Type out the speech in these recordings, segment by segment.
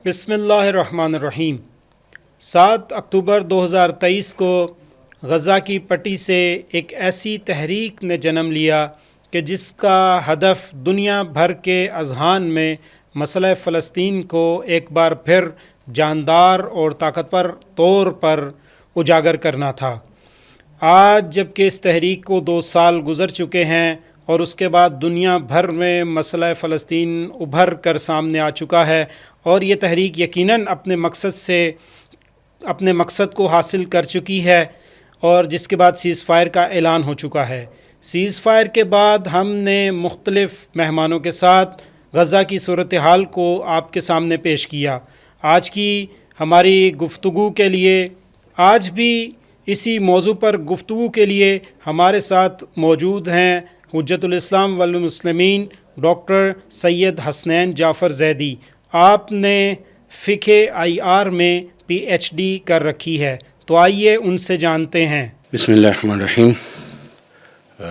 بسم اللہ الرحمن الرحیم۔ 7 اکتوبر 2023 کو غزہ کی پٹی سے ایک ایسی تحریک نے جنم لیا کہ جس کا ہدف دنیا بھر کے اذہان میں مسئلہ فلسطین کو ایک بار پھر جاندار اور طاقتور طور پر اجاگر کرنا تھا۔ آج جب کہ اس تحریک کو 2 سال گزر چکے ہیں اور اس کے بعد دنیا بھر میں مسئلہ فلسطین ابھر کر سامنے آ چکا ہے اور یہ تحریک یقیناً اپنے مقصد کو حاصل کر چکی ہے، اور جس کے بعد سیز فائر کا اعلان ہو چکا ہے۔ سیز فائر کے بعد ہم نے مختلف مہمانوں کے ساتھ غزہ کی صورتحال کو آپ کے سامنے پیش کیا۔ آج کی ہماری گفتگو کے لیے، آج بھی اسی موضوع پر گفتگو کے لیے ہمارے ساتھ موجود ہیں حجت الاسلام والمسلمین ڈاکٹر سید حسنین جعفر زیدی۔ آپ نے فقہ آئی آر میں پی ایچ ڈی کر رکھی ہے، تو آئیے ان سے جانتے ہیں۔ بسم اللہ الرحمن الرحیم۔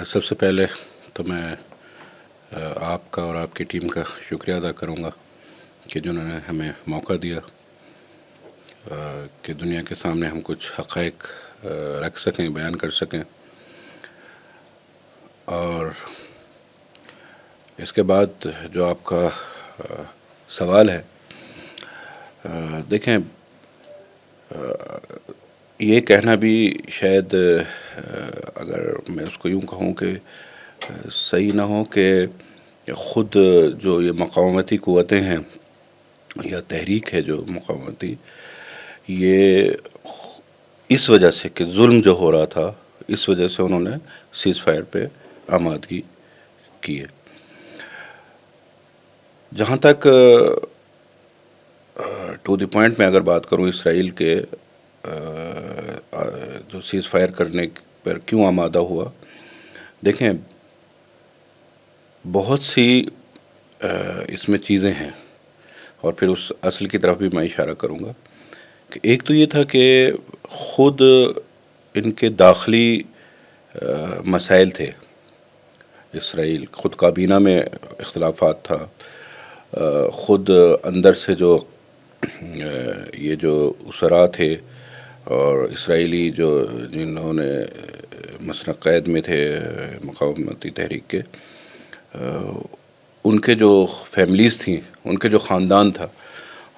سب سے پہلے تو میں آپ کا اور آپ کی ٹیم کا شکریہ ادا کروں گا کہ جنہوں نے ہمیں موقع دیا کہ دنیا کے سامنے ہم کچھ حقائق رکھ سکیں، بیان کر سکیں۔ اور اس کے بعد جو آپ کا سوال ہے، دیکھیں، یہ کہنا بھی شاید اگر میں اس کو یوں کہوں کہ صحیح نہ ہو کہ خود جو یہ مقاومتی قوتیں ہیں یا تحریک ہے جو مقاومتی، یہ اس وجہ سے کہ ظلم جو ہو رہا تھا، اس وجہ سے انہوں نے سیز فائر پہ آمادگی کی ہے۔ جہاں تک ٹو دی پوائنٹ میں اگر بات کروں اسرائیل کے جو سیز فائر کرنے پر کیوں آمادہ ہوا، دیکھیں بہت سی اس میں چیزیں ہیں، اور پھر اس اصل کی طرف بھی میں اشارہ کروں گا کہ ایک تو یہ تھا کہ خود ان کے داخلی مسائل تھے، اسرائیل خود کابینہ میں اختلافات تھا، خود اندر سے جو یہ جو اسرا تھے اور اسرائیلی جو جنہوں نے مسجد قید میں تھے مقاومتی تحریک کے، ان کے جو فیملیز تھیں، ان کے جو خاندان تھا،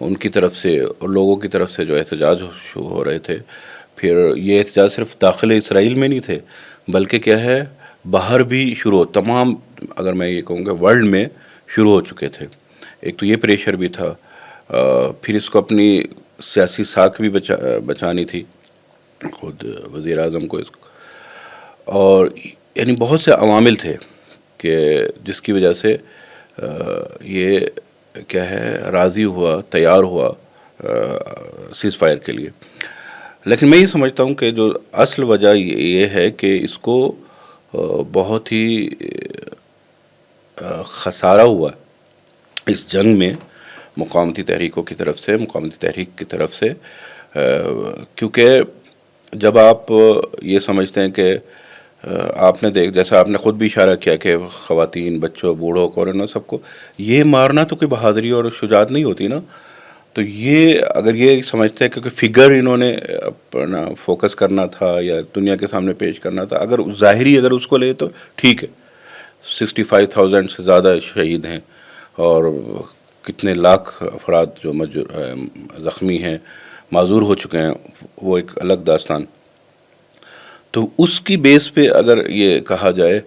ان کی طرف سے اور لوگوں کی طرف سے جو احتجاج ہو رہے تھے، پھر یہ احتجاج صرف داخل اسرائیل میں نہیں تھے بلکہ کیا ہے باہر بھی شروع، تمام اگر میں یہ کہوں گا ورلڈ میں شروع ہو چکے تھے۔ ایک تو یہ پریشر بھی تھا، پھر اس کو اپنی سیاسی ساکھ بھی بچانی تھی خود وزیر اعظم کو، اس کو، اور یعنی بہت سے عوامل تھے کہ جس کی وجہ سے یہ کیا ہے راضی ہوا، تیار ہوا سیز فائر کے لیے۔ لیکن میں یہ سمجھتا ہوں کہ جو اصل وجہ یہ ہے کہ اس کو بہت ہی خسارہ ہوا اس جنگ میں مقاومتی تحریکوں کی طرف سے، مقاومتی تحریک کی طرف سے، کیونکہ جب آپ یہ سمجھتے ہیں کہ آپ نے جیسا آپ نے خود بھی اشارہ کیا کہ خواتین، بچوں، بوڑھوں کو، اور سب کو یہ مارنا تو کوئی بہادری اور شجاعت نہیں ہوتی نا۔ تو یہ اگر یہ سمجھتے ہیں کیونکہ فگر انہوں نے اپنا فوکس کرنا تھا یا دنیا کے سامنے پیش کرنا تھا، اگر ظاہری اگر اس کو لے تو ٹھیک ہے، 65,000 سے زیادہ شہید ہیں اور کتنے لاکھ افراد جو زخمی ہیں، معذور ہو چکے ہیں، وہ ایک الگ داستان۔ تو اس کی بیس پہ اگر یہ کہا جائے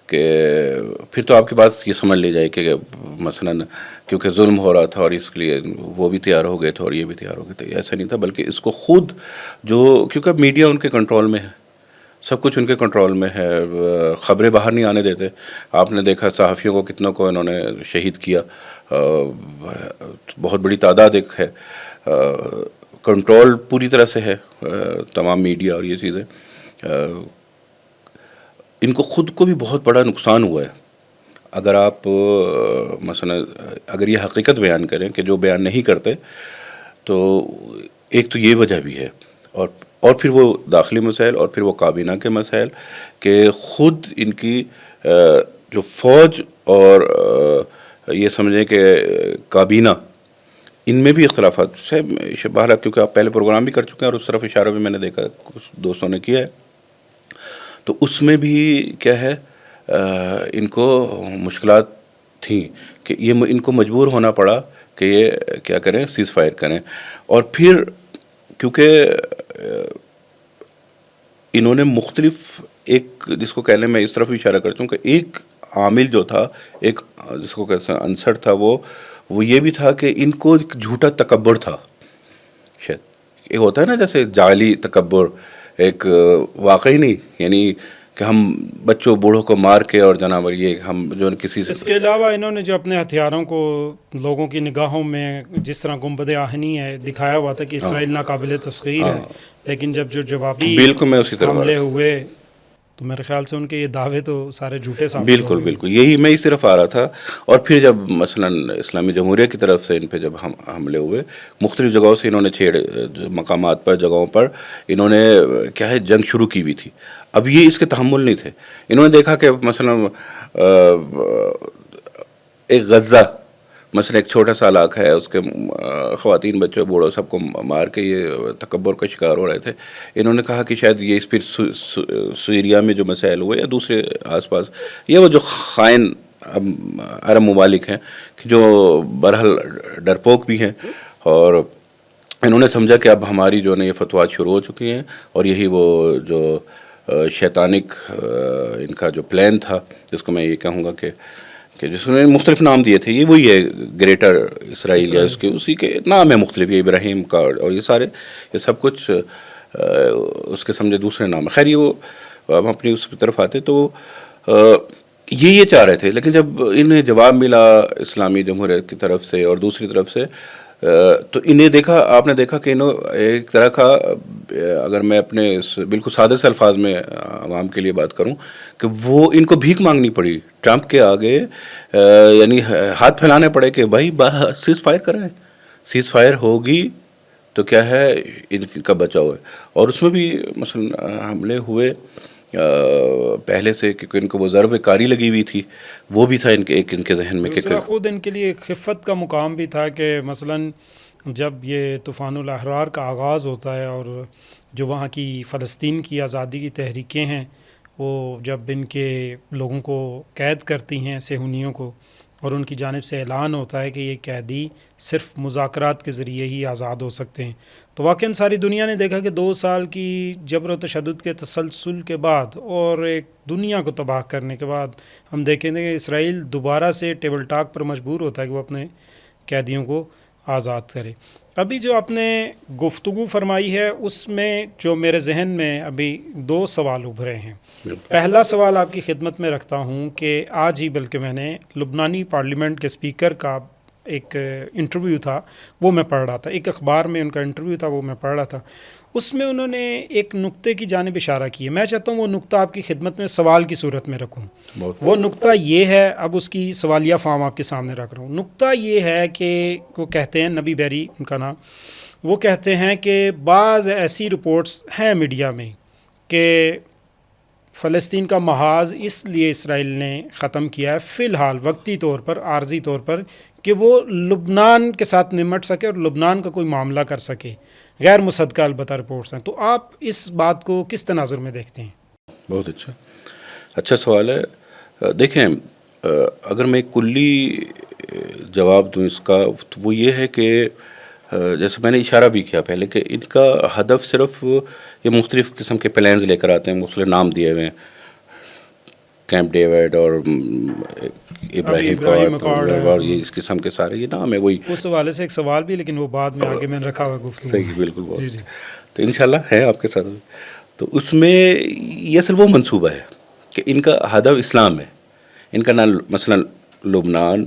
کہ پھر تو آپ کی بات یہ سمجھ لی جائے کہ مثلاً کیونکہ ظلم ہو رہا تھا اور اس کے لیے وہ بھی تیار ہو گئے تھے اور یہ بھی تیار ہو گئے تھے، ایسا نہیں تھا، بلکہ اس کو خود جو کیونکہ میڈیا ان کے کنٹرول میں ہے، سب کچھ ان کے کنٹرول میں ہے، خبریں باہر نہیں آنے دیتے۔ آپ نے دیکھا صحافیوں کو کتنوں کو انہوں نے شہید کیا، بہت بڑی تعداد ایک ہے، کنٹرول پوری طرح سے ہے تمام میڈیا اور یہ چیزیں۔ ان کو خود کو بھی بہت بڑا نقصان ہوا ہے۔ اگر آپ مثلا اگر یہ حقیقت بیان کریں کہ جو بیان نہیں کرتے، تو ایک تو یہ وجہ بھی ہے، اور پھر وہ داخلی مسائل اور پھر وہ کابینہ کے مسائل کہ خود ان کی جو فوج اور یہ سمجھیں کہ کابینہ ان میں بھی اختلافات سے بہرحال، کیونکہ آپ پہلے پروگرام بھی کر چکے ہیں اور اس طرف اشارہ بھی میں نے دیکھا کچھ دوستوں نے کیا ہے، تو اس میں بھی کیا ہے ان کو مشکلات تھیں کہ یہ ان کو مجبور ہونا پڑا کہ یہ کیا کریں، سیز فائر کریں. اور پھر کیونکہ انہوں نے مختلف ایک جس کو کہہ لیں، میں اس طرف بھی اشارہ کرتا ہوں کہ ایک عامل جو تھا، ایک جس کو کہتے ہیں عنصر تھا، وہ یہ بھی تھا کہ ان کو ایک جھوٹا تکبر تھا. شاید ایک ہوتا ہے نا جیسے جعلی تکبر، ایک واقعی نہیں، یعنی کہ ہم بچوں بوڑھوں کو مار کے اور جناب یہ ہم جو کسی سے. اس کے علاوہ انہوں نے جو اپنے ہتھیاروں کو لوگوں کی نگاہوں میں جس طرح گنبد آہنی ہے دکھایا ہوا تھا کہ اسرائیل ناقابل تسخیر ہے، لیکن جب جو جوابی بالکل میں اسی طرف حملے ہوئے تو میرے خیال سے ان کے یہ دعوے تو سارے جھوٹے ثابت بالکل ہو گئے. بالکل یہی میں ہی صرف آ رہا تھا. اور پھر جب مثلا اسلامی جمہوریہ کی طرف سے ان پہ جب حملے ہوئے مختلف جگہوں سے، انہوں نے مقامات پر، جگہوں پر انہوں نے کیا ہے جنگ شروع کی ہوئی تھی. اب یہ اس کے تحمل نہیں تھے. انہوں نے دیکھا کہ مثلا ایک غزہ مثلا ایک چھوٹا سا علاقہ ہے، اس کے خواتین بچوں بوڑھوں سب کو مار کے یہ تکبر کا شکار ہو رہے تھے. انہوں نے کہا کہ شاید یہ پھر سیریا میں جو مسائل ہوئے یا دوسرے آس پاس، یہ وہ جو خائن عرب ممالک ہیں کہ جو بہرحال ڈرپوک بھی ہیں، اور انہوں نے سمجھا کہ اب ہماری جو ہے یہ فتویٰ شروع ہو چکی ہیں، اور یہی وہ جو شیطانک ان کا جو پلان تھا، جس کو میں یہ کہوں گا کہ جس نے مختلف نام دیے تھے، یہ وہی ہے گریٹر اسرائیل یا اس کے اسی کے نام ہے مختلف، یہ ابراہیم کا اور یہ سارے یہ سب کچھ اس کے سمجھے دوسرے نام ہے. خیر یہ وہ ہم اپنی اس کی طرف آتے تو یہ چاہ رہے تھے. لیکن جب انہیں جواب ملا اسلامی جمہوریت کی طرف سے اور دوسری طرف سے، تو انہیں دیکھا، آپ نے دیکھا کہ انہوں ایک طرح کا، اگر میں اپنے بالکل سادہ سے الفاظ میں عوام کے لیے بات کروں، کہ وہ ان کو بھیک مانگنی پڑی ٹرمپ کے آگے، یعنی ہاتھ پھیلانے پڑے کہ بھائی سیز فائر کریں، سیز فائر ہوگی تو کیا ہے ان کا بچاؤ ہے. اور اس میں بھی مثلا حملے ہوئے پہلے سے، کیونکہ ان کو وہ ضرب کاری لگی ہوئی تھی، وہ بھی تھا ان کے ذہن میں. دوسرا خود ان کے لیے ایک خفت کا مقام بھی تھا کہ مثلا جب یہ طوفان الاحرار کا آغاز ہوتا ہے اور جو وہاں کی فلسطین کی آزادی کی تحریکیں ہیں، وہ جب ان کے لوگوں کو قید کرتی ہیں، صہیونیوں کو، اور ان کی جانب سے اعلان ہوتا ہے کہ یہ قیدی صرف مذاکرات کے ذریعے ہی آزاد ہو سکتے ہیں، تو واقعاً ساری دنیا نے دیکھا کہ 2 سال کی جبر و تشدد کے تسلسل کے بعد اور ایک دنیا کو تباہ کرنے کے بعد ہم دیکھیں گے کہ اسرائیل دوبارہ سے ٹیبل ٹاک پر مجبور ہوتا ہے کہ وہ اپنے قیدیوں کو آزاد کرے. ابھی جو آپ نے گفتگو فرمائی ہے اس میں جو میرے ذہن میں ابھی 2 سوال ابھرے ہیں. پہلا سوال آپ کی خدمت میں رکھتا ہوں کہ آج ہی بلکہ میں نے لبنانی پارلیمنٹ کے اسپیکر کا ایک انٹرویو تھا، وہ میں پڑھ رہا تھا، ایک اخبار میں ان کا انٹرویو تھا، وہ میں پڑھ رہا تھا. اس میں انہوں نے ایک نقطے کی جانب اشارہ کیا. میں چاہتا ہوں وہ نقطہ آپ کی خدمت میں سوال کی صورت میں رکھوں. وہ نقطہ یہ ہے، اب اس کی سوالیہ فارم آپ کے سامنے رکھ رہا ہوں. نقطہ یہ ہے کہ وہ کہتے ہیں، نبی بیری ان کا نام، وہ کہتے ہیں کہ بعض ایسی رپورٹس ہیں میڈیا میں کہ فلسطین کا محاذ اس لیے اسرائیل نے ختم کیا ہے فی الحال وقتی طور پر، عارضی طور پر، کہ وہ لبنان کے ساتھ نمٹ سکے اور لبنان کا کوئی معاملہ کر سکے. غیر مصدقہ البتہ رپورٹس ہیں. تو آپ اس بات کو کس تناظر میں دیکھتے ہیں؟ بہت اچھا سوال ہے. دیکھیں، اگر میں کلی جواب دوں اس کا تو وہ یہ ہے کہ جیسے میں نے اشارہ بھی کیا پہلے کہ ان کا ہدف صرف یہ مختلف قسم کے پلانز لے کر آتے ہیں، مختلف نام دیے ہوئے ہیں، کیمپ ڈیوڈ اور ابراہیم اور یہ اس قسم کے سارے یہ نام ہے. وہی اس حوالے سے ایک سوال بھی، لیکن وہ بعد میں آگے میں نے رکھا ہوا گفتگو. صحیح، بالکل. بہت تو انشاءاللہ ہے آپ کے ساتھ. تو اس میں یہ اصل وہ منصوبہ ہے کہ ان کا ہدف اسلام ہے. ان کا نہ مثلا لبنان،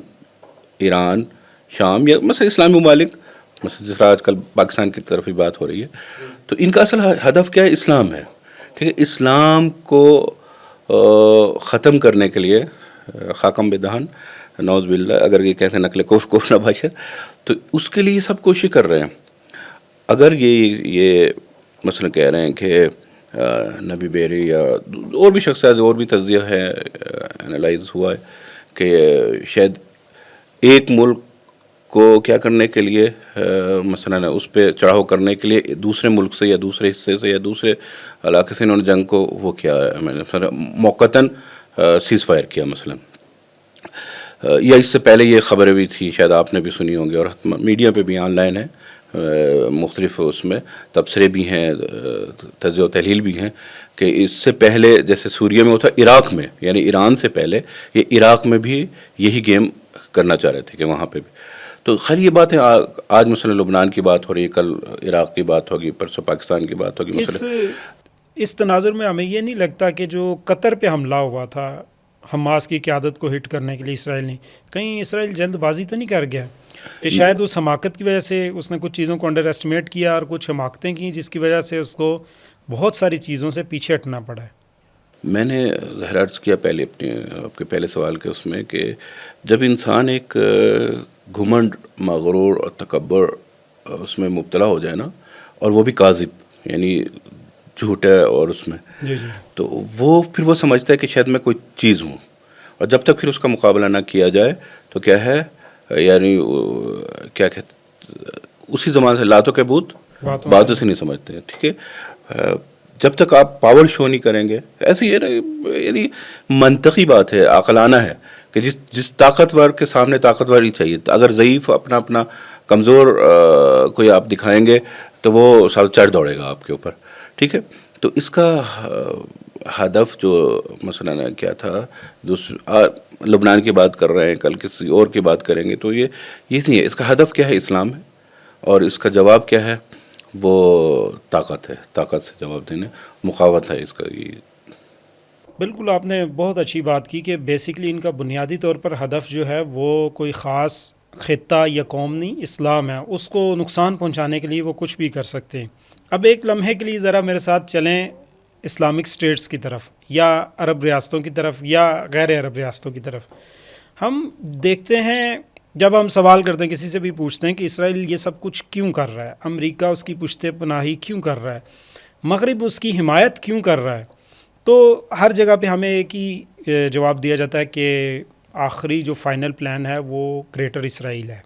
ایران، شام یا مثلا اسلامی ممالک، مثلا جس طرح آج کل پاکستان کی طرف بھی بات ہو رہی ہے، تو ان کا اصل ہدف کیا ہے؟ اسلام ہے. ٹھیک ہے، اسلام کو ختم کرنے کے لیے خاکم بدہن نوز باللہ، اگر یہ کہتے ہیں نقل کوفر باشا، تو اس کے لیے سب کوشش کر رہے ہیں. اگر یہ مثلا کہہ رہے ہیں کہ نبی بیری یا اور بھی شخصیات اور بھی تجزیہ ہے، انالائز ہوا ہے کہ شاید ایک ملک کو کیا کرنے کے لیے مثلا اس پہ چڑھاؤ کرنے کے لیے دوسرے ملک سے یا دوسرے حصے سے یا دوسرے علاقے سے انہوں نے جنگ کو وہ کیا موقتاً سیز فائر کیا مثلا. یا اس سے پہلے یہ خبریں بھی تھی، شاید آپ نے بھی سنی ہوں گی اور میڈیا پہ بھی آن لائن ہے، مختلف اس میں تبصرے بھی ہیں، تجزیہ و تحلیل بھی ہیں کہ اس سے پہلے جیسے سوریہ میں ہوتا، عراق میں یعنی ایران سے پہلے یہ عراق میں بھی یہی گیم کرنا چاہ رہے تھے کہ وہاں پہ بھی. تو خیر یہ بات ہے، آج مثلا لبنان کی بات ہو رہی ہے، کل عراق کی بات ہوگی، پرسوں پاکستان کی بات ہوگی. اس تناظر میں ہمیں یہ نہیں لگتا کہ جو قطر پہ حملہ ہوا تھا حماس کی قیادت کو ہٹ کرنے کے لیے اسرائیل نے، کہیں اسرائیل جلد بازی تو نہیں کر گیا کہ شاید اس حماقت کی وجہ سے اس نے کچھ چیزوں کو انڈر ایسٹیمیٹ کیا اور کچھ حماقتیں کی جس کی وجہ سے اس کو بہت ساری چیزوں سے پیچھے ہٹنا پڑا ہے. میں نے ظاہر عرض کیا پہلے آپ کے پہلے سوال کے اس میں کہ جب انسان ایک گھمنڈ، مغرور اور تکبر اس میں مبتلا ہو جائے نا، اور وہ بھی کاذب یعنی جھوٹ ہے اور اس میں تو وہ پھر وہ سمجھتا ہے کہ شاید میں کوئی چیز ہوں، اور جب تک پھر اس کا مقابلہ نہ کیا جائے تو کیا ہے یعنی کیا کہتے اسی زمانے سے لاتوں کے بوت باتوں سے نہیں سمجھتے ہیں. ٹھیک ہے، جب تک آپ پاور شو نہیں کریں گے، ایسے یعنی منطقی بات ہے، عاقلانہ ہے کہ جس طاقتور کے سامنے طاقتور ہی چاہیے. اگر ضعیف اپنا کمزور کوئی آپ دکھائیں گے تو وہ سال چڑھ دوڑے گا آپ کے اوپر. ٹھیک ہے، تو اس کا ہدف جو مثلا کیا تھا، لبنان کی بات کر رہے ہیں، کل کسی اور کی بات کریں گے تو یہ نہیں ہے. اس کا ہدف کیا ہے؟ اسلام ہے، اور اس کا جواب کیا ہے؟ وہ طاقت ہے، طاقت سے جواب دینے، مقاومت ہے اس کا. بالکل آپ نے بہت اچھی بات کی کہ بیسکلی ان کا بنیادی طور پر ہدف جو ہے وہ کوئی خاص خطہ یا قوم نہیں، اسلام ہے. اس کو نقصان پہنچانے کے لیے وہ کچھ بھی کر سکتے ہیں. اب ایک لمحے کے لیے ذرا میرے ساتھ چلیں اسلامک سٹیٹس کی طرف یا عرب ریاستوں کی طرف یا غیر عرب ریاستوں کی طرف. ہم دیکھتے ہیں جب ہم سوال کرتے ہیں، کسی سے بھی پوچھتے ہیں کہ اسرائیل یہ سب کچھ کیوں کر رہا ہے، امریکہ اس کی پشت پناہی کیوں کر رہا ہے، مغرب اس کی حمایت کیوں کر رہا ہے، تو ہر جگہ پہ ہمیں ایک ہی جواب دیا جاتا ہے کہ آخری جو فائنل پلان ہے وہ گریٹر اسرائیل ہے.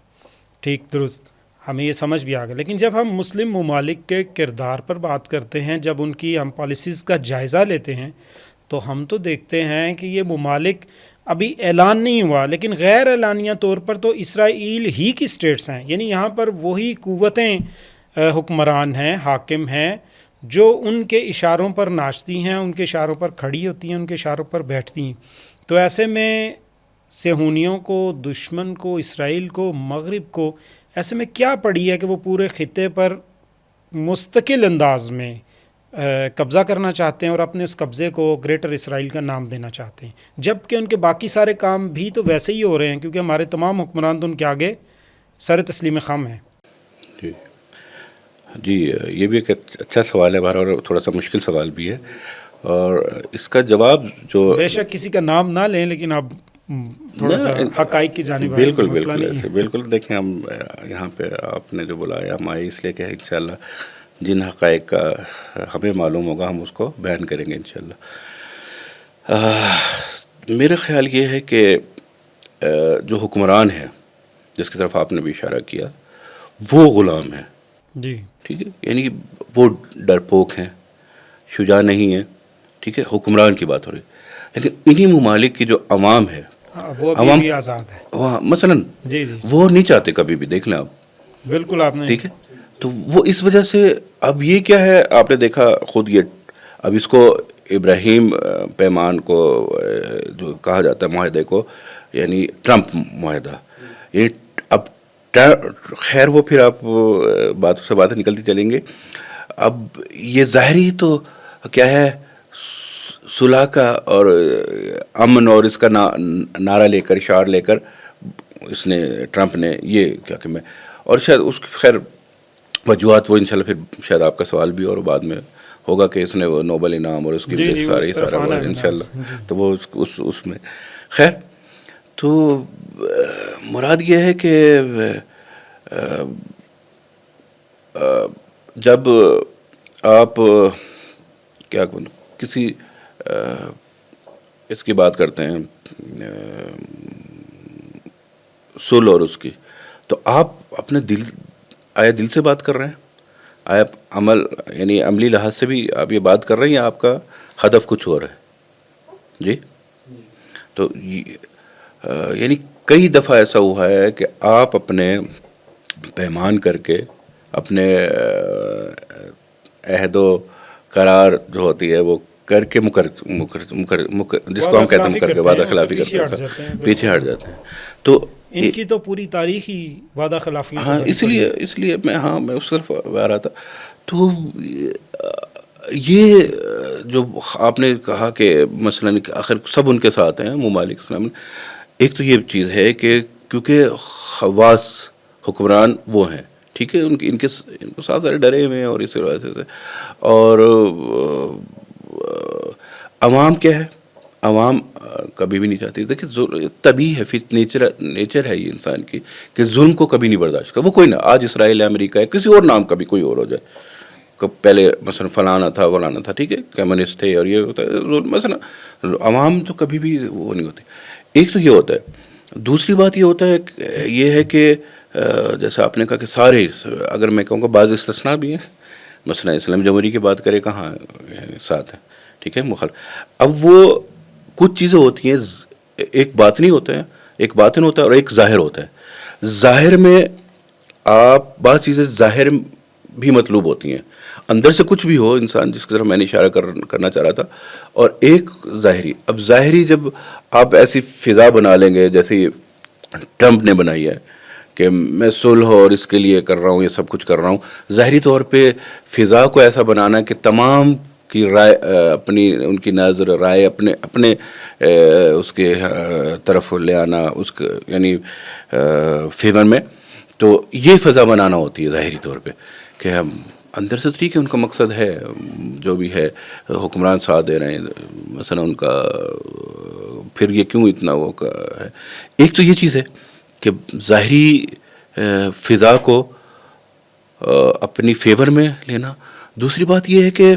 ٹھیک، درست، ہمیں یہ سمجھ بھی آ گیا. لیکن جب ہم مسلم ممالک کے کردار پر بات کرتے ہیں، جب ان کی ہم پالیسیز کا جائزہ لیتے ہیں، تو ہم تو دیکھتے ہیں کہ یہ ممالک ابھی اعلان نہیں ہوا لیکن غیر اعلانیہ طور پر تو اسرائیل ہی کی سٹیٹس ہیں. یعنی یہاں پر وہی قوتیں حکمران ہیں، حاکم ہیں، جو ان کے اشاروں پر ناچتی ہیں، ان کے اشاروں پر کھڑی ہوتی ہیں، ان کے اشاروں پر بیٹھتی ہیں. تو ایسے میں صہیونیوں کو، دشمن کو، اسرائیل کو، مغرب کو ایسے میں کیا پڑی ہے کہ وہ پورے خطے پر مستقل انداز میں قبضہ کرنا چاہتے ہیں اور اپنے اس قبضے کو گریٹر اسرائیل کا نام دینا چاہتے ہیں، جبکہ ان کے باقی سارے کام بھی تو ویسے ہی ہو رہے ہیں کیونکہ ہمارے تمام حکمران تو ان کے آگے سر تسلیم خم ہیں. جی یہ بھی ایک اچھا سوال ہے بہر، اور تھوڑا سا مشکل سوال بھی ہے، اور اس کا جواب جو بے شک کسی کا نام نہ لیں لیکن اب تھوڑا سا حقائق کی جانب آئیں. بالکل ایسے بالکل دیکھیں، ہم یہاں پہ آپ نے جو بلایا ہم آئے اس لیے کہ انشاءاللہ جن حقائق کا ہمیں معلوم ہوگا ہم اس کو بیان کریں گے انشاءاللہ. میرا خیال یہ ہے کہ جو حکمران ہے جس کی طرف آپ نے بھی اشارہ کیا، وہ غلام ہے. جی ٹھیک ہے، یعنی وہ ڈرپوک ہیں، شجاع نہیں ہیں. ٹھیک ہے، حکمران کی بات ہو رہی، لیکن انہی ممالک کی جو عوام ہے، وہ عوام بھی آزاد ہے. وہاں مثلاً جی وہ نہیں چاہتے کبھی بھی، دیکھ لیں آپ. بالکل آپ نے ٹھیک ہے، تو وہ اس وجہ سے اب یہ کیا ہے، آپ نے دیکھا خود یہ اب اس کو ابراہیم پیمان کو جو کہا جاتا ہے معاہدے کو، یعنی ٹرمپ معاہدہ، یعنی اب خیر وہ پھر آپ باتوں سے باتیں نکلتی چلیں گے. اب یہ ظاہری تو کیا ہے، صلح کا اور امن اور اس کا نعرہ لے کر، شعار لے کر اس نے ٹرمپ نے یہ کیا کہ میں، اور شاید اس کی خیر وجوہات وہ انشاءاللہ پھر شاید آپ کا سوال بھی اور بعد میں ہوگا کہ اس نے وہ نوبل انعام اور اس کی سارا انشاءاللہ تو وہ اس میں خیر. تو مراد یہ ہے کہ جب آپ کیا کسی اس کی بات کرتے ہیں صلح اور اس کی، تو آپ اپنے دل سے بات کر رہے ہیں؟ آپ یعنی عملی لحاظ سے بھی آپ یہ بات کر رہے ہیں یا آپ کا ہدف کچھ اور ہے؟ جی. تو یعنی کئی دفعہ ایسا ہوا ہے کہ آپ اپنے پیمان کر کے اپنے عہد و قرار جو ہوتی ہے وہ کر کے جس کو ہم کہتے ہیں مکر کے وعدہ خلافی کرتے ہیں, پیچھے ہٹ جاتے ہیں. تو ان کی تو پوری تاریخ ہی وعدہ خلافی. ہاں اس لیے میں اس طرف آ رہا تھا. تو یہ جو آپ نے کہا کہ مثلاً آخر سب ان کے ساتھ ہیں ممالک اسلام, ایک تو یہ چیز ہے کہ کیونکہ خواص حکمران وہ ہیں, ٹھیک ہے, ان کے ساتھ سارے ڈرے ہوئے ہیں اور اس وجہ سے. اور عوام کیا ہے, عوام کبھی بھی نہیں چاہتی. دیکھیں طبی ہے, نیچر ہے یہ انسان کی کہ ظلم کو کبھی نہیں برداشت کرتا. وہ کوئی نہ, آج اسرائیل ہے, امریکہ ہے, کسی اور نام کا بھی کوئی اور ہو جائے, پہلے مثلا فلانا تھا, ٹھیک ہے, کمیونسٹ تھے اور یہ ہوتا ہے مثلا, عوام تو کبھی بھی وہ نہیں ہوتی. ایک تو یہ ہوتا ہے. دوسری بات یہ ہے کہ جیسا آپ نے کہا کہ سارے, اگر میں کہوں گا بعض استثناء بھی ہیں, مثلا اسلام جمہوری کی بات کرے کہاں ساتھ ہیں, ٹھیک ہے, اب وہ کچھ چیزیں ہوتی ہیں, ایک باطنی ہوتا ہے, ایک باطن ہوتا ہے اور ایک ظاہر ہوتا ہے. ظاہر میں آپ بعض چیزیں ظاہر بھی مطلوب ہوتی ہیں, اندر سے کچھ بھی ہو انسان, جس کی طرف میں نے اشارہ کرنا چاہ رہا تھا. اور ایک ظاہری, اب ظاہری جب آپ ایسی فضا بنا لیں گے جیسے ٹرمپ نے بنائی ہے کہ میں صلح اور اس کے لیے کر رہا ہوں, یہ سب کچھ کر رہا ہوں, ظاہری طور پہ فضا کو ایسا بنانا کہ تمام کی رائے اپنی, ان کی نظر رائے اپنے اس کے طرف لے آنا, اس یعنی فیور میں. تو یہ فضا بنانا ہوتی ہے ظاہری طور پہ کہ ہم اندر سے ٹھیک ہے, ان کا مقصد ہے جو بھی ہے, حکمران ساتھ دے رہے ہیں مثلا ان کا, پھر یہ کیوں اتنا وہ ہے. ایک تو یہ چیز ہے کہ ظاہری فضا کو اپنی فیور میں لینا. دوسری بات یہ ہے کہ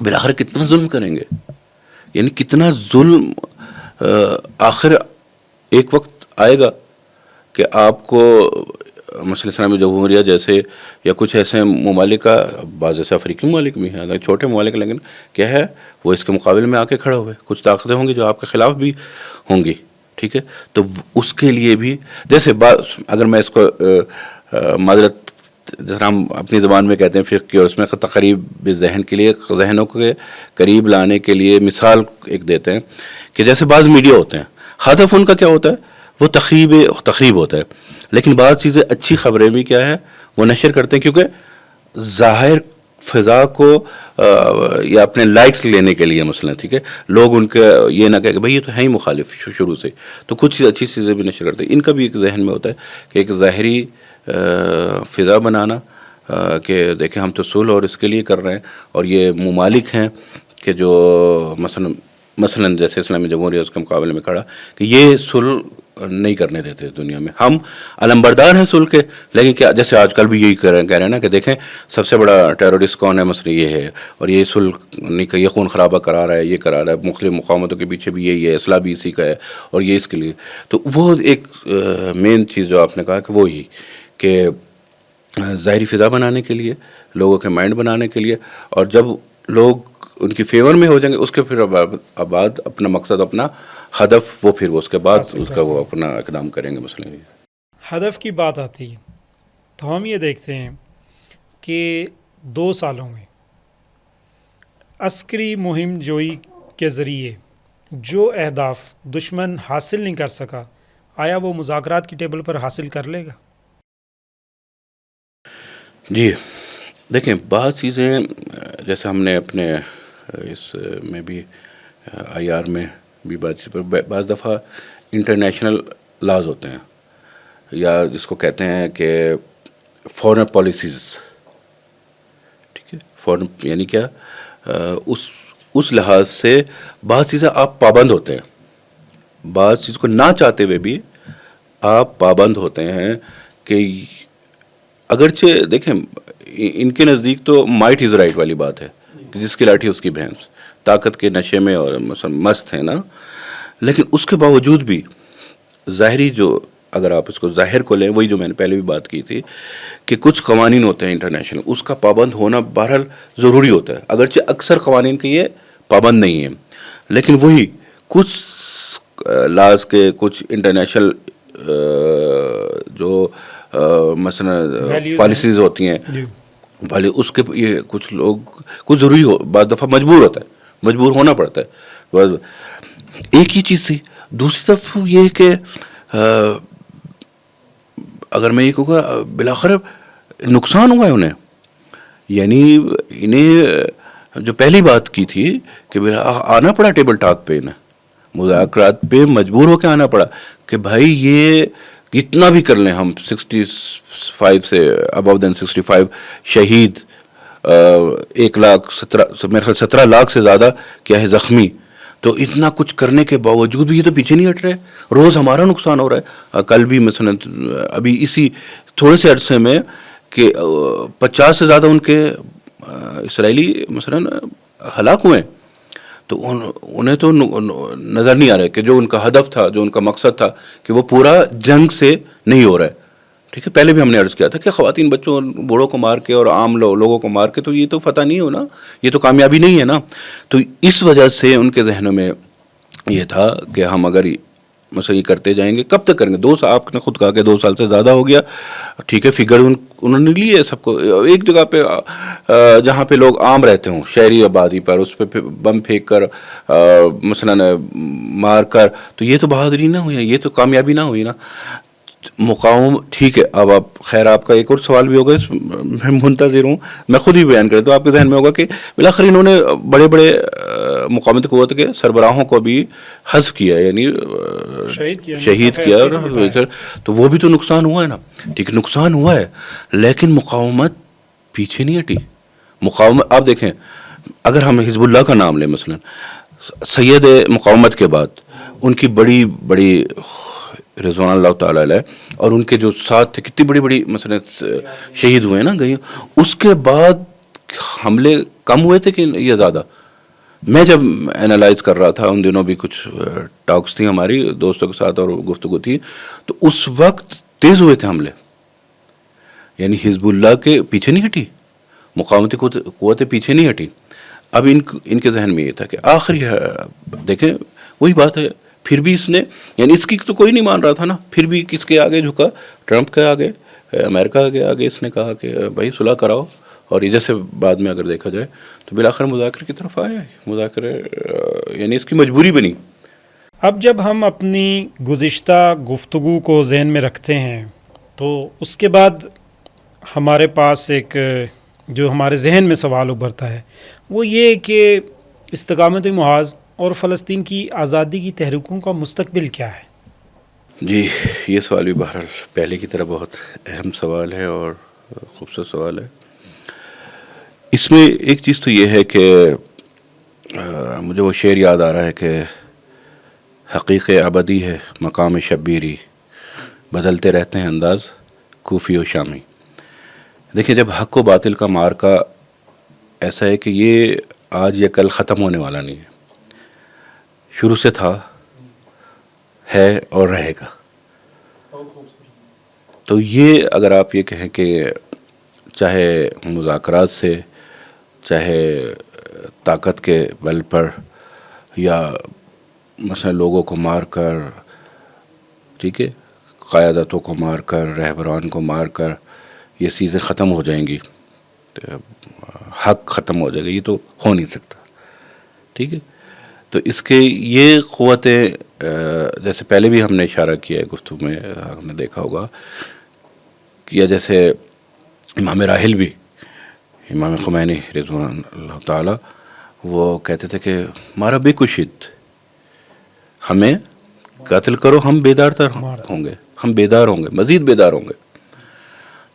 بالآخر کتنا ظلم کریں گے, یعنی کتنا ظلم. آخر ایک وقت آئے گا کہ آپ کو مثلا اسلامی جمہوریہ جیسے یا کچھ ایسے ممالک کا, بعض ایسے افریقی ممالک بھی ہیں, چھوٹے ممالک, لیکن کیا ہے وہ اس کے مقابلے میں آ کے کھڑا ہوئے. کچھ طاقتیں ہوں گی جو آپ کے خلاف بھی ہوں گی, ٹھیک ہے. تو اس کے لیے بھی جیسے اگر میں اس کو معذرت جیسا ہم اپنی زبان میں کہتے ہیں فقہ کی, اور اس میں تقریب ذہن کے لیے, ذہنوں کے قریب لانے کے لیے مثال ایک دیتے ہیں کہ جیسے بعض میڈیا ہوتے ہیں, ہدف ان کا کیا ہوتا ہے, وہ تخریب ہوتا ہے, لیکن بعض چیزیں اچھی خبریں بھی کیا ہے وہ نشر کرتے ہیں, کیونکہ ظاہر فضا کو یا اپنے لائکس لینے کے لیے مثلا, ٹھیک ہے, لوگ ان کے یہ نہ کہے کہ بھائی یہ تو ہے ہی مخالف شروع سے, تو کچھ اچھی چیزیں بھی نشر کرتے ہیں. ان کا بھی ایک ذہن میں ہوتا ہے کہ ایک ظاہری فضا بنانا کہ دیکھیں ہم تو صلح اور اس کے لیے کر رہے ہیں, اور یہ ممالک ہیں کہ جو مثلا جیسے اسلامی جمہوریہ اس کے مقابلے میں کھڑا کہ یہ صلح نہیں کرنے دیتے دنیا میں, ہم علمبردار ہیں صلح کے, لیکن کیا جیسے آج کل بھی یہی کہہ رہے ہیں نا کہ دیکھیں سب سے بڑا ٹیرورسٹ کون ہے, مثلا یہ ہے, اور یہ صلح نہیں کہ یہ خون خرابہ کرا رہا ہے, یہ کرا رہا ہے, مختلف مقامتوں کے پیچھے بھی یہی ہے, اسلحہ بھی اسی کا ہے, اور یہ اس کے لیے. تو وہ ایک مین چیز جو آپ نے کہا کہ وہی کہ ظاہری فضا بنانے کے لیے, لوگوں کے مائنڈ بنانے کے لیے, اور جب لوگ ان کی فیور میں ہو جائیں گے اس کے پھر بعد اپنا مقصد, اپنا ہدف, وہ پھر اس کے بعد اس کا وہ اپنا اقدام کریں گے. مثلا ہدف کی بات آتی ہے تو ہم یہ دیکھتے ہیں کہ 2 سالوں میں عسکری مہم جوئی کے ذریعے جو اہداف دشمن حاصل نہیں کر سکا, آیا وہ مذاکرات کی ٹیبل پر حاصل کر لے گا؟ جی دیکھیں, بعض چیزیں جیسے ہم نے اپنے اس میں بھی آئی آر میں بھی بعض دفعہ انٹرنیشنل لاز ہوتے ہیں, یا جس کو کہتے ہیں کہ فورن پالیسیز, ٹھیک ہے, فورن یعنی کیا, اس لحاظ سے بعض چیزیں آپ پابند ہوتے ہیں, بعض چیز کو نہ چاہتے ہوئے بھی آپ پابند ہوتے ہیں کہ اگرچہ دیکھیں ان کے نزدیک تو مائٹ از رائٹ والی بات ہے کہ جس کی لاٹھی اس کی بھینس, طاقت کے نشے میں اور مست ہے نا, لیکن اس کے باوجود بھی ظاہری جو اگر آپ اس کو ظاہر کو لیں، وہی جو میں نے پہلے بھی بات کی تھی کہ کچھ قوانین ہوتے ہیں انٹرنیشنل، اس کا پابند ہونا بہرحال ضروری ہوتا ہے، اگرچہ اکثر قوانین کے یہ پابند نہیں ہیں، لیکن وہی کچھ لاز کے، کچھ انٹرنیشنل جو مثلا پالیسیز ہوتی ہیں بھلے اس کے یہ کچھ لوگ کچھ ضروری ہو، بعض دفعہ مجبور ہوتا ہے، مجبور ہونا پڑتا ہے. ایک ہی چیز تھی. دوسری طرف یہ کہ اگر میں یہ کہوں گا بالآخر نقصان ہوا ہے انہیں، یعنی انہیں جو پہلی بات کی تھی کہ آنا پڑا ٹیبل ٹاک پہ، انہیں مذاکرات پہ مجبور ہو کے آنا پڑا کہ بھائی یہ اتنا بھی کر لیں ہم 65 سے ابو دین 65 شہید، 17 لاکھ سے زیادہ کیا ہے زخمی، تو اتنا کچھ کرنے کے باوجود بھی یہ تو پیچھے نہیں ہٹ رہے، روز ہمارا نقصان ہو رہا ہے. کل بھی مثلا ابھی اسی تھوڑے سے عرصے میں کہ 50 سے زیادہ ان کے اسرائیلی مثلا ہلاک ہوئے، تو انہیں تو نظر نہیں آ رہا ہے کہ جو ان کا ہدف تھا، جو ان کا مقصد تھا کہ وہ پورا جنگ سے نہیں ہو رہا ہے. ٹھیک ہے، پہلے بھی ہم نے عرض کیا تھا کہ خواتین بچوں بوڑھوں کو مار کے اور عام لوگوں کو مار کے تو یہ تو فتح نہیں ہونا، یہ تو کامیابی نہیں ہے نا. تو اس وجہ سے ان کے ذہنوں میں یہ تھا کہ ہم اگر مثلا یہ کرتے جائیں گے کب تک کریں گے. آپ نے خود کہا کہ 2 سال سے زیادہ ہو گیا. ٹھیک ہے، فگر انہوں نے لی ہے سب کو. ایک جگہ پہ جہاں پہ لوگ عام رہتے ہوں، شہری آبادی پر، اس پہ بم پھینک کر مثلا مار کر، تو یہ تو بہادری نہ ہوئی، یہ تو کامیابی نہ ہوئی نا. مقاوم ٹھیک ہے. اب آپ خیر آپ کا ایک اور سوال بھی ہوگا، میں منتظر ہوں، میں خود ہی بیان کرتا ہوں. آپ کے ذہن میں ہوگا کہ بالآخر انہوں نے بڑے بڑے مقاومتی قوت کے سربراہوں کو بھی حذف کیا، یعنی شہید کیا، تو وہ بھی تو نقصان ہوا ہے نا. ٹھیک ہے، نقصان ہوا ہے، لیکن مقاومت پیچھے نہیں ہٹی. مقاومت آپ دیکھیں، اگر ہم حزب اللہ کا نام لیں مثلا، سید مقاومت کے بعد ان کی بڑی بڑی رضوان اللہ تعالیٰ علیہ اور ان کے جو ساتھ تھے کتنی بڑی بڑی مثلا شہید ہوئے نا گئی، اس کے بعد حملے کم ہوئے تھے کہ یہ زیادہ؟ میں جب اینالائز کر رہا تھا ان دنوں بھی کچھ ٹاکس تھی ہماری دوستوں کے ساتھ اور گفتگو تھی، تو اس وقت تیز ہوئے تھے حملے. یعنی حزب اللہ کے پیچھے نہیں ہٹی، مقاومتی قوتیں پیچھے نہیں ہٹی. اب ان کے ذہن میں یہ تھا کہ آخری دیکھیں وہی بات ہے، پھر بھی اس نے، یعنی اس کی تو کوئی نہیں مان رہا تھا نا، پھر بھی کس کے آگے جھکا؟ ٹرمپ کے آگے، امریکہ کے آگے. اس نے کہا کہ بھائی صلح کراؤ، اور یہ جیسے بعد میں اگر دیکھا جائے تو بالآخر مذاکرے کی طرف آیا. مذاکرے یعنی اس کی مجبوری بنی. اب جب ہم اپنی گزشتہ گفتگو کو ذہن میں رکھتے ہیں تو اس کے بعد ہمارے پاس ایک جو ہمارے ذہن میں سوال ابھرتا ہے وہ یہ کہ استقامت محاذ اور فلسطین کی آزادی کی تحریکوں کا مستقبل کیا ہے؟ جی، یہ سوال بھی بہرحال پہلے کی طرح بہت اہم سوال ہے اور خوبصورت سوال ہے. اس میں ایک چیز تو یہ ہے کہ مجھے وہ شعر یاد آ رہا ہے کہ حقیق ابدی ہے مقام شبیری، بدلتے رہتے ہیں انداز کوفی و شامی. دیکھیں، جب حق و باطل کا مارکا ایسا ہے کہ یہ آج یا کل ختم ہونے والا نہیں ہے، شروع سے تھا، ہے اور رہے گا. تو یہ اگر آپ یہ کہیں کہ چاہے مذاکرات سے، چاہے طاقت کے بل پر، یا مثلا لوگوں کو مار کر، ٹھیک ہے، قیادتوں کو مار کر، رہبران کو مار کر یہ چیزیں ختم ہو جائیں گی، حق ختم ہو جائے گا، یہ تو ہو نہیں سکتا. ٹھیک ہے، تو اس کے یہ قوتیں جیسے پہلے بھی ہم نے اشارہ کیا ہے گفتگو میں، ہم نے دیکھا ہوگا کہ جیسے امام راحل بھی، امام خمینی رضوان اللہ تعالی، وہ کہتے تھے کہ مارا بے کشید، ہمیں قتل کرو، ہم بیدار ہوں گے، ہم بیدار ہوں گے، مزید بیدار ہوں گے.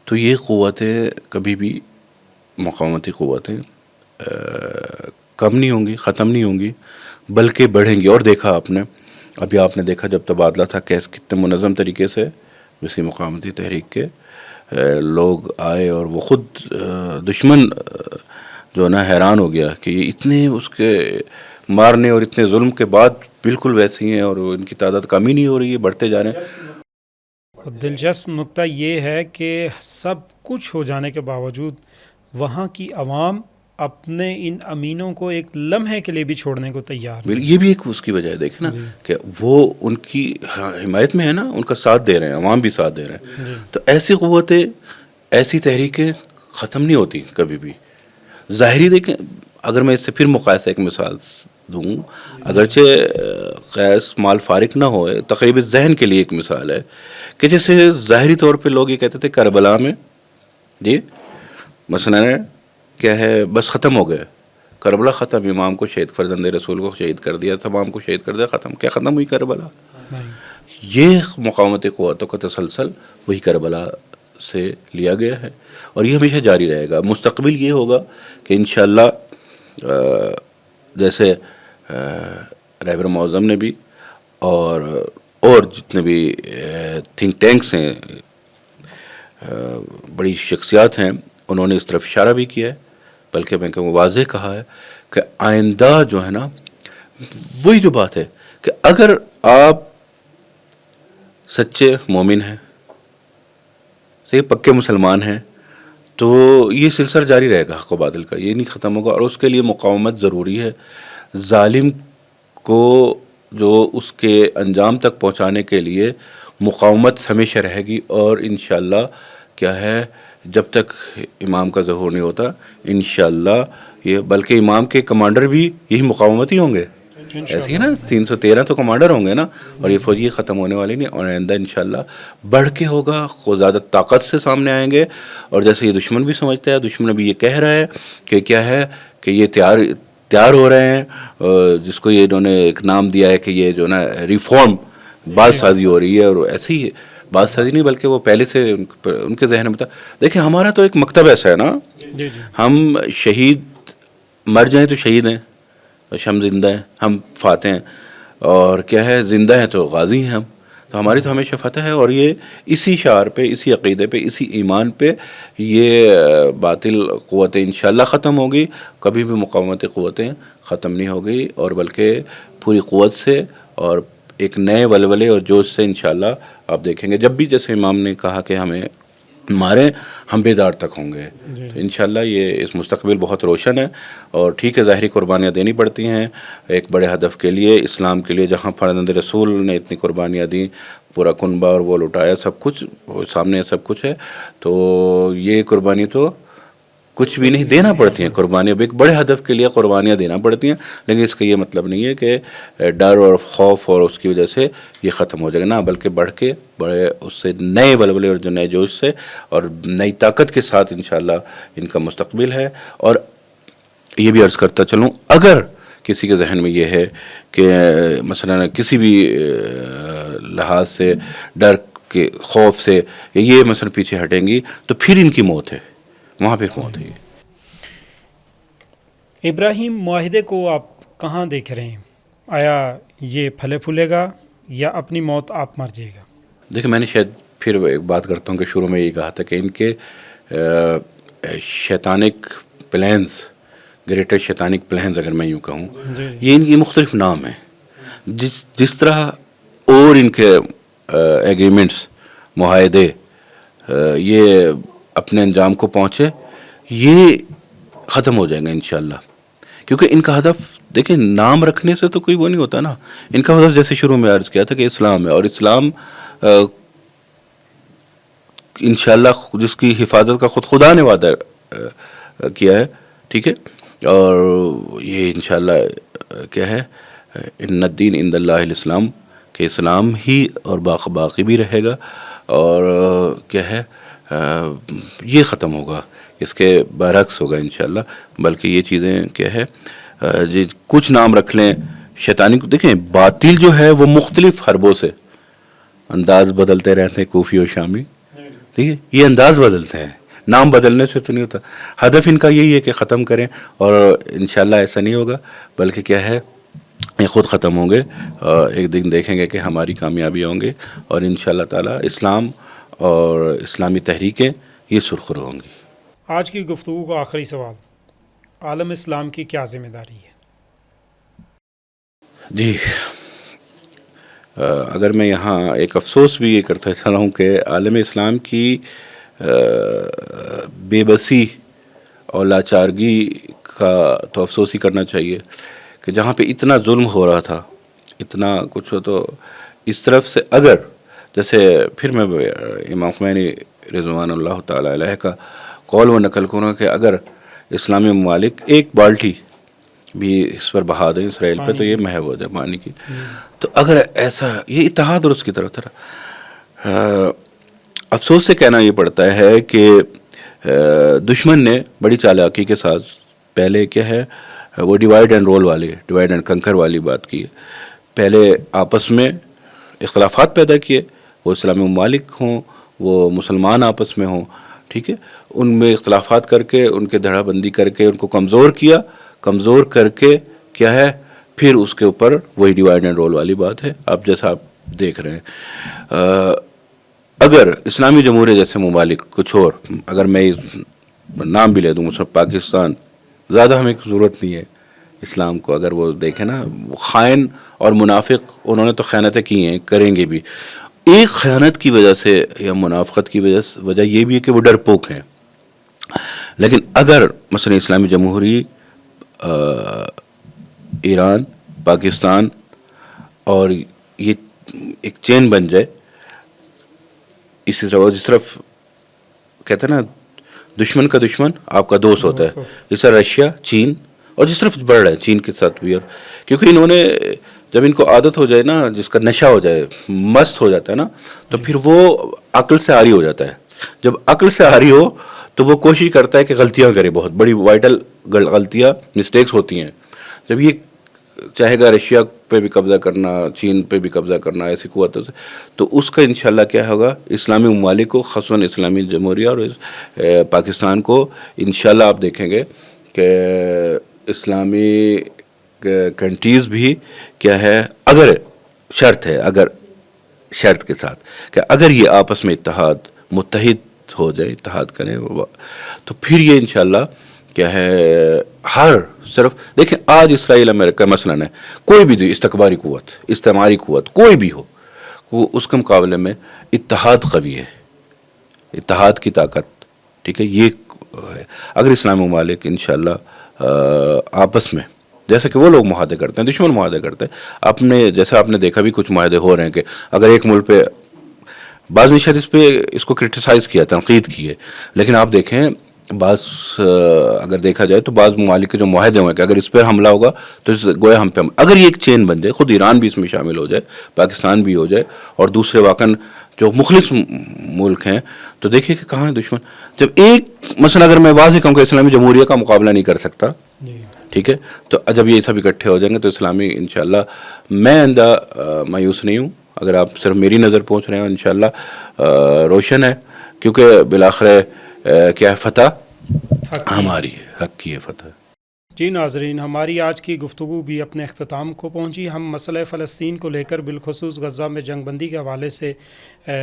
تو یہ قوتیں کبھی بھی، مقاومتی قوتیں کم نہیں ہوں گی، ختم نہیں ہوں گی، بلکہ بڑھیں گی. اور دیکھا آپ نے، ابھی آپ نے دیکھا جب تبادلہ تھا کتنے منظم طریقے سے اسی مقاومتی تحریک کے لوگ آئے، اور وہ خود دشمن جو نا حیران ہو گیا کہ یہ اتنے اس کے مارنے اور اتنے ظلم کے بعد بالکل ویسے ہی ہیں، اور ان کی تعداد کم ہی نہیں ہو رہی ہے، بڑھتے جا رہے ہیں. اور دلچسپ نقطہ یہ ہے کہ سب کچھ ہو جانے کے باوجود وہاں کی عوام اپنے ان امینوں کو ایک لمحے کے لیے بھی چھوڑنے کو تیار نہیں۔ یہ بھی ایک اس کی وجہ ہے، دیکھیں نا جی کہ وہ ان کی حمایت میں ہے نا، ان کا ساتھ دے رہے ہیں، عوام بھی ساتھ دے رہے ہیں، جی تو ایسی قوتیں، ایسی تحریکیں ختم نہیں ہوتی کبھی بھی۔ ظاہری دیکھیں، اگر میں اس سے پھر مقایسہ ایک مثال دوں، اگرچہ قیاس مال فارق نہ ہو، تقریب ذہن کے لیے ایک مثال ہے کہ جیسے ظاہری طور پہ لوگ یہ کہتے تھے کربلا میں جی مثلا کیا ہے، بس ختم ہو گئے کربلا، ختم، امام کو شہید، فرزند رسول کو شہید کر دیا، تمام کو شہید کر دیا، ختم، کیا ختم ہوئی کربلا؟ نہیں، یہ مقاومتی قوتوں کا تسلسل وہی کربلا سے لیا گیا ہے، اور یہ ہمیشہ جاری رہے گا۔ مستقبل یہ ہوگا کہ انشاءاللہ جیسے رہبر معظم نے بھی اور جتنے بھی تھنک ٹینکس ہیں، بڑی شخصیات ہیں، انہوں نے اس طرف اشارہ بھی کیا ہے، بلکہ میں کہ واضح کہا ہے کہ آئندہ جو ہے نا، وہی جو بات ہے کہ اگر آپ سچے مومن ہیں، صحیح پکے مسلمان ہیں، تو یہ سلسلہ جاری رہے گا، حق و باطل کا، یہ نہیں ختم ہوگا، اور اس کے لیے مقاومت ضروری ہے۔ ظالم کو جو اس کے انجام تک پہنچانے کے لیے مقاومت ہمیشہ رہے گی، اور انشاءاللہ کیا ہے، جب تک امام کا ظہور نہیں ہوتا انشاءاللہ یہ، بلکہ امام کے کمانڈر بھی یہی مقاومت ہی ہوں گے، ایسے ہی نا 313 تو کمانڈر ہوں گے نا، اور یہ فوجی ختم ہونے والی نہیں، اور آئندہ انشاءاللہ بڑھ کے ہوگا، خود زیادہ طاقت سے سامنے آئیں گے، اور جیسے یہ دشمن بھی سمجھتا ہے، دشمن بھی یہ کہہ رہا ہے کہ کیا ہے کہ یہ تیار ہو رہے ہیں، جس کو یہ انہوں نے ایک نام دیا ہے کہ یہ جو نا ریفارم بات سازی ہو رہی ہے، اور ایسے ہی بات سازی نہیں بلکہ وہ پہلے سے ان کے ذہن میں تھا۔ دیکھیں ہمارا تو ایک مکتب ایسا ہے نا، جی جی ہم شہید مر جائیں تو شہید ہیں، ہم زندہ ہیں، ہم فاتح ہیں، اور کیا ہے زندہ ہیں تو غازی ہیں ہم، تو ہماری تو ہمیشہ فتح ہے، اور یہ اسی شعار پہ، اسی عقیدے پہ، اسی ایمان پہ یہ باطل قوتیں انشاءاللہ ختم ہوگی، کبھی بھی مقاومتی قوتیں ختم نہیں ہوگی، اور بلکہ پوری قوت سے اور ایک نئے ولولے اور جوش سے انشاءاللہ آپ دیکھیں گے، جب بھی جیسے امام نے کہا کہ ہمیں ماریں ہم بیدار تک ہوں گے، تو انشاءاللہ یہ اس مستقبل بہت روشن ہے، اور ٹھیک ہے ظاہری قربانیاں دینی پڑتی ہیں ایک بڑے ہدف کے لیے، اسلام کے لیے، جہاں فرزند رسول نے اتنی قربانیاں دیں، پورا کنبہ اور وہ لٹایا، سب کچھ سامنے سب کچھ ہے، تو یہ قربانی تو کچھ بھی نہیں، دینا پڑتی ہیں قربانیاں، ایک بڑے ہدف کے لیے قربانیاں دینا پڑتی ہیں، لیکن اس کا یہ مطلب نہیں ہے کہ ڈر اور خوف اور اس کی وجہ سے یہ ختم ہو جائے گا، نہ، بلکہ بڑھ کے بڑے اس سے نئے ولولے اور جو نئے جوش سے اور نئی طاقت کے ساتھ انشاءاللہ ان کا مستقبل ہے۔ اور یہ بھی عرض کرتا چلوں، اگر کسی کے ذہن میں یہ ہے کہ مثلا کسی بھی لحاظ سے ڈر کے خوف سے یہ مثلا پیچھے ہٹیں گی تو پھر ان کی موت ہے، وہاں پہ موت ہے۔ ابراہیم، معاہدے کو آپ کہاں دیکھ رہے ہیں؟ آیا یہ پھلے پھولے گا یا اپنی موت آپ مر جائے گا؟ دیکھیں میں نے شاید پھر ایک بات کرتا ہوں کہ شروع میں یہ کہا تھا کہ ان کے شیطانک پلانز، گریٹر شیطانک پلانز اگر میں یوں کہوں، یہ ان کی مختلف نام ہیں، جس طرح اور ان کے ایگریمنٹس، معاہدے یہ اپنے انجام کو پہنچے، یہ ختم ہو جائیں گے انشاءاللہ، کیونکہ ان کا ہدف دیکھیں نام رکھنے سے تو کوئی وہ نہیں ہوتا نا، ان کا ہدف جیسے شروع میں عرض کیا تھا کہ اسلام ہے، اور اسلام انشاءاللہ جس کی حفاظت کا خود خدا نے وعدہ کیا ہے، ٹھیک ہے، اور یہ انشاءاللہ کیا ہے، ان الدین عند اللہ الاسلام، کہ اسلام ہی اور باقی بھی رہے گا، اور کیا ہے یہ ختم ہوگا، اس کے برعکس ہوگا انشاءاللہ، بلکہ یہ چیزیں کیا ہے جی کچھ نام رکھ لیں شیطانی کو، دیکھیں باطل جو ہے وہ مختلف حربوں سے انداز بدلتے رہتے ہیں، کوفی و شامی، ٹھیک ہے، یہ انداز بدلتے ہیں، نام بدلنے سے تو نہیں ہوتا، ہدف ان کا یہی ہے کہ ختم کریں، اور انشاءاللہ ایسا نہیں ہوگا، بلکہ کیا ہے یہ خود ختم ہوں گے، ایک دن دیکھیں گے کہ ہماری کامیابی ہوں گے، اور انشاءاللہ تعالی اسلام اور اسلامی تحریکیں یہ سرخرو ہوں گی۔ آج کی گفتگو کا آخری سوال، عالم اسلام کی کیا ذمہ داری ہے؟ جی اگر میں یہاں ایک افسوس بھی یہ کرتا چلا ہوں کہ عالم اسلام کی بے بسی اور لاچارگی کا تو افسوس ہی کرنا چاہیے کہ جہاں پہ اتنا ظلم ہو رہا تھا، اتنا کچھ ہو، تو اس طرف سے اگر جیسے پھر میں امام خمینی رضوان اللہ تعالیٰ علیہ کا قول و نقل کروں کہ اگر اسلامی ممالک ایک بالٹی بھی اس پر بہا دیں اسرائیل پہ تو یہ محو ہو جائے پانی کی، تو اگر ایسا یہ اتحاد اور اس کی طرف تھا، افسوس سے کہنا یہ پڑتا ہے کہ دشمن نے بڑی چالاکی کے ساتھ پہلے کیا ہے وہ ڈیوائڈ اینڈ رول والی، ڈیوائڈ اینڈ کنکر والی بات کی ہے. پہلے آپس میں اختلافات پیدا کیے، وہ اسلامی ممالک ہوں وہ مسلمان آپس میں ہوں، ٹھیک ہے، ان میں اختلافات کر کے ان کے دھڑا بندی کر کے ان کو کمزور کیا، کمزور کر کے کیا ہے پھر اس کے اوپر وہی ڈیوائڈ اینڈ رول والی بات ہے. اب جیسا آپ دیکھ رہے ہیں، اگر اسلامی جمہوریہ جیسے ممالک کچھ اور، اگر میں نام بھی لے دوں مثلا پاکستان، زیادہ ہمیں ضرورت نہیں ہے اسلام کو، اگر وہ دیکھیں نا خائن اور منافق انہوں نے تو خیانتیں کی ہیں، کریں گے بھی. ایک خیانت کی وجہ سے یا منافقت کی وجہ یہ بھی ہے کہ وہ ڈرپوک ہیں. لیکن اگر مثلا اسلامی جمہوری ایران، پاکستان اور یہ ایک چین بن جائے، اسی طرح جس طرف کہتے ہیں نا دشمن کا دشمن آپ کا دوست ہوتا ہے، اس طرح رشیا، چین، اور جس طرف بڑھ رہا ہے چین کے ساتھ بھی، اور کیونکہ انہوں نے جب ان کو عادت ہو جائے نا، جس کا نشہ ہو جائے، مست ہو جاتا ہے نا، تو پھر وہ عقل سے عاری ہو جاتا ہے. جب عقل سے عاری ہو تو وہ کوشش کرتا ہے کہ غلطیاں کرے، بہت بڑی وائٹل غلطیاں، مسٹیکس ہوتی ہیں. جب یہ چاہے گا رشیا پہ بھی قبضہ کرنا، چین پہ بھی قبضہ کرنا، ایسی قوتوں سے، تو اس کا انشاءاللہ کیا ہوگا، اسلامی ممالک کو، خصوصاً اسلامی جمہوریہ اور پاکستان کو انشاءاللہ آپ دیکھیں گے کہ اسلامی کنٹریز بھی کیا ہے، اگر شرط ہے، اگر شرط کے ساتھ کہ اگر یہ آپس میں متحد ہو جائے، اتحاد کریں، تو پھر یہ انشاءاللہ کیا ہے ہر صرف دیکھیں آج اسرائیل امریکہ مثلاً ہے، کوئی بھی استکباری قوت، استعماری قوت کوئی بھی ہو، وہ اس کے مقابلے میں اتحاد قوی ہے، اتحاد کی طاقت، ٹھیک ہے. یہ ہے اگر اسلامی ممالک انشاءاللہ آپس میں جیسا کہ وہ لوگ معاہدے کرتے ہیں، دشمن معاہدے کرتے ہیں، جیسا آپ نے دیکھا بھی کچھ معاہدے ہو رہے ہیں کہ اگر ایک ملک پہ بعض نے شاید اس کو کرٹیسائز کیا، تنقید کی ہے، لیکن آپ دیکھیں بعض اگر دیکھا جائے تو بعض ممالک کے جو معاہدے ہوئے کہ اگر اس پر حملہ ہوگا تو گویا ہم پہ اگر یہ ایک چین بن جائے، خود ایران بھی اس میں شامل ہو جائے، پاکستان بھی ہو جائے، اور دوسرے واقعاً جو مخلص ملک ہیں، تو دیکھیں کہ کہاں ہے دشمن. جب ایک مثلا اگر میں واضح کہوں کہ اسلامی جمہوریہ کا مقابلہ نہیں کر سکتا، ٹھیک ہے، تو جب یہ سب اکٹھے ہو جائیں گے تو اسلامی انشاءاللہ میں مایوس نہیں ہوں. اگر آپ صرف میری نظر پہنچ رہے ہیں انشاءاللہ روشن ہے، کیونکہ بالآخر کیا ہے، فتح ہماری ہے، حق کی ہے فتح. جی ناظرین، ہماری آج کی گفتگو بھی اپنے اختتام کو پہنچی. ہم مسئلہ فلسطین کو لے کر بالخصوص غزہ میں جنگ بندی کے حوالے سے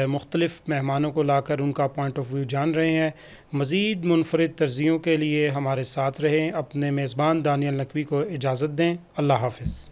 مختلف مہمانوں کو لا کر ان کا پوائنٹ آف ویو جان رہے ہیں. مزید منفرد ترجیحوں کے لیے ہمارے ساتھ رہیں. اپنے میزبان دانیال نقوی کو اجازت دیں. اللہ حافظ.